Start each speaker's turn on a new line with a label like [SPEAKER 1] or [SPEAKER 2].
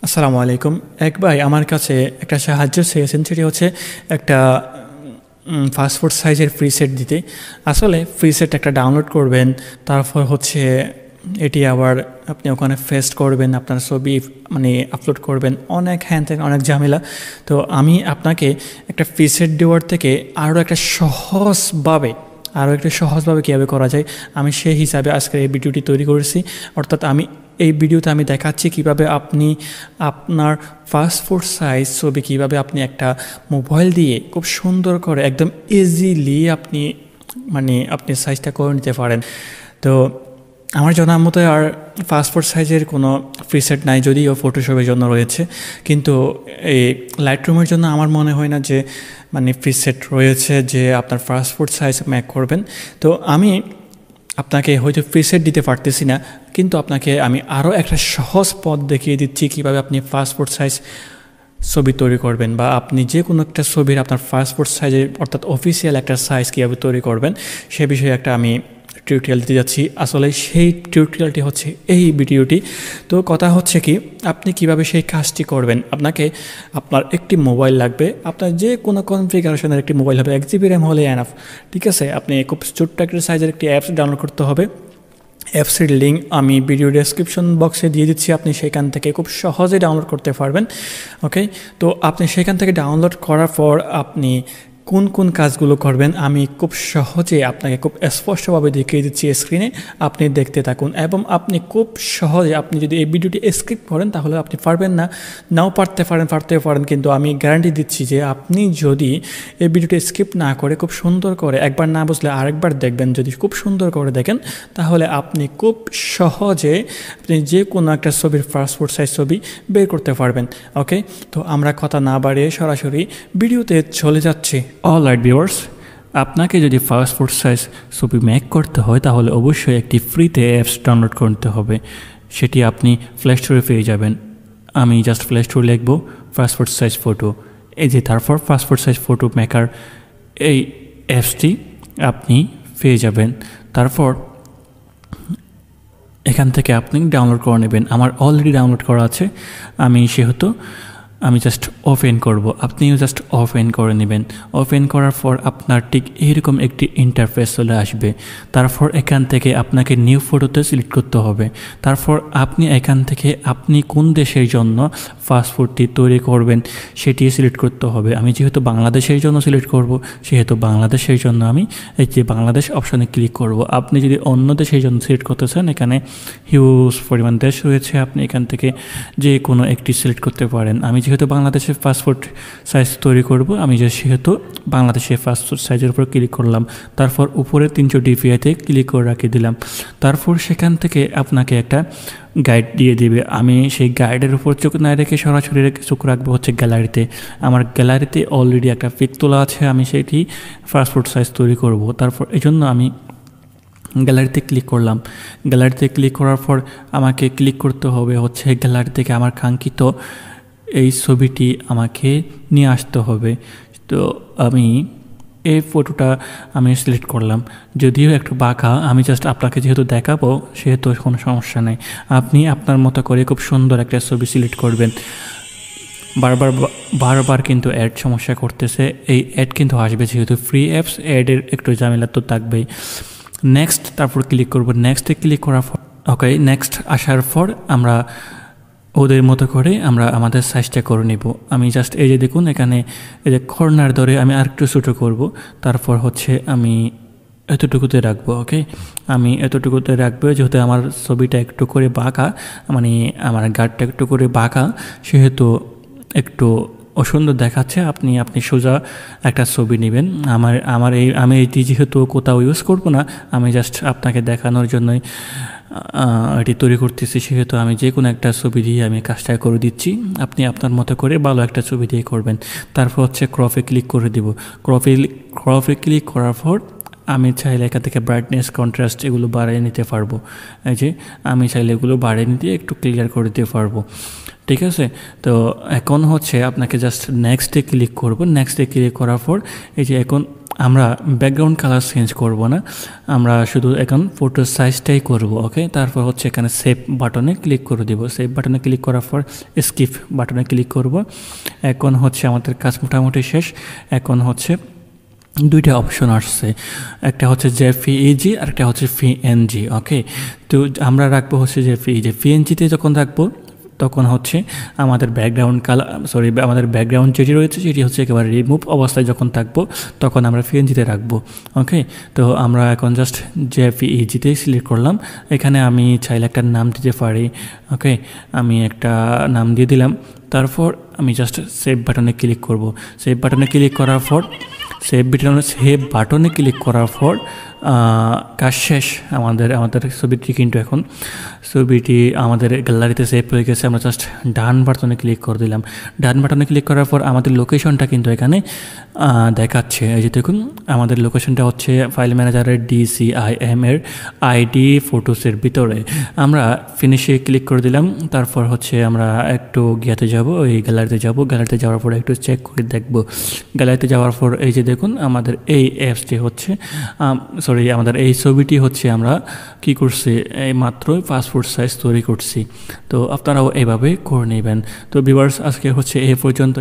[SPEAKER 1] আসসালামু আলাইকুম। এক ভাই আমার কাছে একটা সাহায্য চেয়েছেন, সেটি হচ্ছে একটা পাসপোর্ট সাইজের ফ্রি সেট দিতে। আসলে ফ্রি সেট একটা ডাউনলোড করবেন, তারপর হচ্ছে এটি আবার আপনি ওখানে পেস্ট করবেন, আপনার ছবি আপলোড করবেন, অনেক হ্যান ত্যান অনেক ঝামেলা। তো আমি আপনাকে একটা ফ্রি সেট দেওয়ার থেকে আরও একটা সহজভাবে কীভাবে করা যায়, আমি সেই হিসাবে আজকের এই ভিডিওটি তৈরি করেছি। অর্থাৎ এই ভিডিওতে আমি দেখাচ্ছি কিভাবে আপনি আপনার পাসপোর্ট সাইজ ছবি কিভাবে আপনি একটা মোবাইল দিয়ে খুব সুন্দর করে একদম ইজিলি আপনি সাইজটা করে নিতে পারেন। তো আমার জানার মতো আর পাসপোর্ট সাইজের কোনো প্রিসেট নাই, যদিও ফটোশপের জন্য রয়েছে, কিন্তু এই লাইটরুমের জন্য আমার মনে হয় না যে প্রিসেট রয়েছে যে আপনার পাসপোর্ট সাইজ ম্যাক করবেন। তো আমি আপনাকে হয়তো প্রিসেট দিতে পারতেছি না, কিন্তু আপনাকে আমি আরও একটা সহজ পথ দেখিয়ে দিচ্ছি কীভাবে আপনি পাসপোর্ট সাইজ ছবি তৈরি করবেন, বা আপনি যে কোনো একটা ছবির আপনার পাসপোর্ট সাইজের অর্থাৎ অফিসিয়াল একটা সাইজ কীভাবে তৈরি করবেন সে বিষয়ে একটা আমি টিউটোরিয়াল দিতে যাচ্ছি। আসলে সেই টিউটোরিয়ালটি হচ্ছে এই ভিডিওটি। তো কথা হচ্ছে কি, আপনি কিভাবে সেই কাজটি করবেন। আপনার একটি মোবাইল লাগবে, আপনার যে কোনো কনফিগারেশনের একটি মোবাইল হবে, 1 GB RAM হলে এনাফ, ঠিক আছে। আপনি খুব ছোট্ট একটা সাইজের একটি অ্যাপস ডাউনলোড করতে হবে। অ্যাপসের লিঙ্ক আমি ভিডিও ডেসক্রিপশন বক্সে দিয়ে দিচ্ছি, আপনি সেখান থেকে খুব সহজে ডাউনলোড করতে পারবেন। ওকে, তো আপনি সেখান থেকে ডাউনলোড করার পর আপনি কোন কোন কাজগুলো করবেন আমি খুব সহজে আপনাকে খুব স্পষ্টভাবে দেখিয়ে দিচ্ছি স্ক্রিনে, আপনি দেখতে থাকুন। এবং আপনি খুব সহজে, আপনি যদি এই ভিডিওটি স্কিপ করেন তাহলে আপনি পারবেন না, নাও পারতেও পারেন, কিন্তু আমি গ্যারান্টি দিচ্ছি যে আপনি যদি এই ভিডিওটি স্কিপ না করে খুব সুন্দর করে, একবার না বুঝলে আরেকবার দেখবেন, যদি খুব সুন্দর করে দেখেন তাহলে আপনি খুব সহজে আপনি যে কোনো একটা ছবির পাসপোর্ট সাইজ ছবি বের করতে পারবেন। ওকে, তো আমরা কথা না বাড়িয়ে সরাসরি ভিডিওতে চলে যাচ্ছি। অলরাইট ভিউয়ার্স, আপনাকে যদি পাসপোর্ট সাইজ ছবি মেক করতে হয় তাহলে অবশ্যই একটি ফ্রিতে অ্যাপস ডাউনলোড করতে হবে, সেটি আপনি প্লে স্টোরে পেয়ে যাবেন। আমি জাস্ট প্লে স্টোরে লিখব পাসপোর্ট সাইজ ফটো, এই যে, তারপর পাসপোর্ট সাইজ ফটো মেকার এই অ্যাপসটি আপনি পেয়ে যাবেন। তারপর এখান থেকে আপনি ডাউনলোড করে নেবেন। আমার অলরেডি ডাউনলোড করা আছে, আমি জাস্ট ওপেন করব, আপনিও জাস্ট ওপেন করে নেবেন। ওপেন করার পর আপনার ঠিক এইরকম একটি ইন্টারফেস চলে আসবে। তারপর এখান থেকে আপনাকে নিউ ফটোতে সিলেক্ট করতে হবে। তারপর আপনি এখান থেকে আপনি কোন দেশের জন্য পাসপোর্টটি তৈরি করবেন সেটি সিলেক্ট করতে হবে। আমি যেহেতু বাংলাদেশের জন্য সিলেক্ট করব, সেহেতু বাংলাদেশের জন্য আমি এই যে বাংলাদেশ অপশানে ক্লিক করব। আপনি যদি অন্য দেশের জন্য সিলেক্ট করতে চান, এখানে হিউজ পরিমাণ দেশ রয়েছে, আপনি এখান থেকে যে কোনো একটি সিলেক্ট করতে পারেন। আমি যেহেতু বাংলাদেশের পাসপোর্ট সাইজ তৈরি করব, আমি সেহেতু বাংলাদেশের পাসপোর্ট সাইজের উপর ক্লিক করলাম। তারপর উপরে 300 DPIতে ক্লিক করে রাখিয়ে দিলাম। তারপর সেখান থেকে আপনাকে একটা গাইড দিয়ে দিবে। আমি সেই গাইডের উপর চোখ না রেখে সরাসরি চোখ রাখবো হচ্ছে গ্যালারিতে। আমার গ্যালারিতে অলরেডি একটা পিক তোলা আছে, আমি সেটি পাসপোর্ট সাইজ তৈরি করব। তারপর এই জন্য আমি গ্যালারিতে ক্লিক করলাম। গ্যালারিতে ক্লিক করার পর আমাকে ক্লিক করতে হবে হচ্ছে গ্যালারি থেকে আমার কাঙ্ক্ষিত এই ছবিটি আমাকে নিয়ে আসতে হবে। তো আমি এই ফটোটা সিলেক্ট করলাম, যদিও একটু বাঁকা, আমি জাস্ট আপনাকে যেহেতু দেখাবো সেহেতু কোনো সমস্যা নেই। আপনি আপনার মতো করে খুব সুন্দর একটা ছবি সিলেক্ট করবেন। বারবার কিন্তু অ্যাড সমস্যা করতেছে, এই অ্যাড কিন্তু আসবে, যেহেতু ফ্রি অ্যাপস অ্যাডের একটু ঝামেলা তো থাকবেই। নেক্সট, তারপর ক্লিক করব। নেক্সটে ক্লিক করার পর ওকে, নেক্সট আসার পর আমরা ওদের মতো করে আমরা আমাদের সাইজটা করে নেব। আমি জাস্ট এই যে দেখুন, এখানে এই যে কর্নার ধরে আমি আরেকটু ছোটো করব। তারপর হচ্ছে আমি এতটুকুতে রাখবো। ওকে, আমি এতটুকুতে রাখবো, যেহেতু আমার ছবিটা একটু করে বাঁকা, আমার গাঢ়টা একটু করে বাঁকা, সেহেতু একটু অসুন্দর দেখাচ্ছে। আপনি সোজা একটা ছবি নেবেন। আমি এটি যেহেতু কোথাও ইউজ করব না, আমি জাস্ট আপনাকে দেখানোর জন্যই এটি তৈরি করতেছি, সেহেতু আমি যে কোনো একটা ছবি দিয়ে আমি কাজটা করে দিচ্ছি। আপনি আপনার মতো করে ভালো একটা ছবি দিয়ে করবেন। তারপর হচ্ছে ক্রপে ক্লিক করে দিব। ক্রপে ক্লিক করার পর আমি চাইলে এখান থেকে ব্রাইটনেস, কন্ট্রাস্ট এগুলো বাড়িয়ে নিতে পারবো। এই যে আমি চাইলে এগুলো বাড়িয়ে নিতে একটু ক্লিয়ার করে দিতে পারবো, ঠিক আছে। তো এখন হচ্ছে আপনাকে জাস্ট নেক্সটে ক্লিক করব। নেক্সটে ক্লিক করার পর এই যে এখন আমরা ব্যাকগ্রাউন্ড কালার চেঞ্জ করব না, আমরা শুধু এখন ফটোর সাইজটাই করব। ওকে, তারপর হচ্ছে এখানে সেভ বাটনে ক্লিক করে দেব। সেভ বাটনে ক্লিক করার পর স্কিপ বাটনে ক্লিক করব। এখন হচ্ছে আমাদের কাজ মোটামুটি শেষ। এখন হচ্ছে দুইটা অপশন আসছে, একটা হচ্ছে জেপিইজি আর একটা হচ্ছে পিএনজি। ওকে, তো আমরা রাখবো হচ্ছে জেপিইজি। পিএনজিতে যখন রাখবো তখন হচ্ছে আমাদের ব্যাকগ্রাউন্ড কালার আমাদের ব্যাকগ্রাউন্ড যেটি রয়েছে সেটি হচ্ছে একেবারে রিমুভ অবস্থায় যখন থাকবো তখন আমরা পিএনজিতে রাখবো। ওকে, তো আমরা এখন জাস্ট জেপিইজিতে সিলেক্ট করলাম। এখানে আমি চাইলে একটা নাম দিতে পারি। ওকে, আমি একটা নাম দিয়ে দিলাম। তারপর আমি জাস্ট সেভ বাটনে ক্লিক করব। সেভ বাটনে ক্লিক করার পর সেভ বাটনে ক্লিক করার পর কাজ শেষ। আমাদের ছবিটি কিন্তু এখন ছবিটি আমাদের গ্যালারিতে সেভ হয়ে গেছে। আমরা জাস্ট ডান বাটনে ক্লিক করে দিলাম। ডান বাটনে ক্লিক করার পর আমাদের লোকেশনটা কিন্তু এখানে দেখাচ্ছে। এই যে দেখুন, আমাদের লোকেশনটা হচ্ছে ফাইল ম্যানেজারের DCIM এর আইডি ফটোসের ভিতরে। আমরা ফিনিশে ক্লিক করে দিলাম। তারপর হচ্ছে আমরা একটু গিয়াতে যাব, ওই গ্যালারিতে যাব। গ্যালারিতে যাওয়ার পর একটু চেক করে দেখব। গ্যালারিতে যাওয়ার পর এই যে দেখুন, আমাদের এই অ্যাপসটি হচ্ছে আমাদের এই ছবিটি হচ্ছে আমরা কি করছি, এই মাত্র পাসপোর্ট সাইজ তৈরি করছি। তো আপনারাও এইভাবে করে নেবেন। তো ভিউয়ার্স, আজকে হচ্ছে এই পর্যন্ত।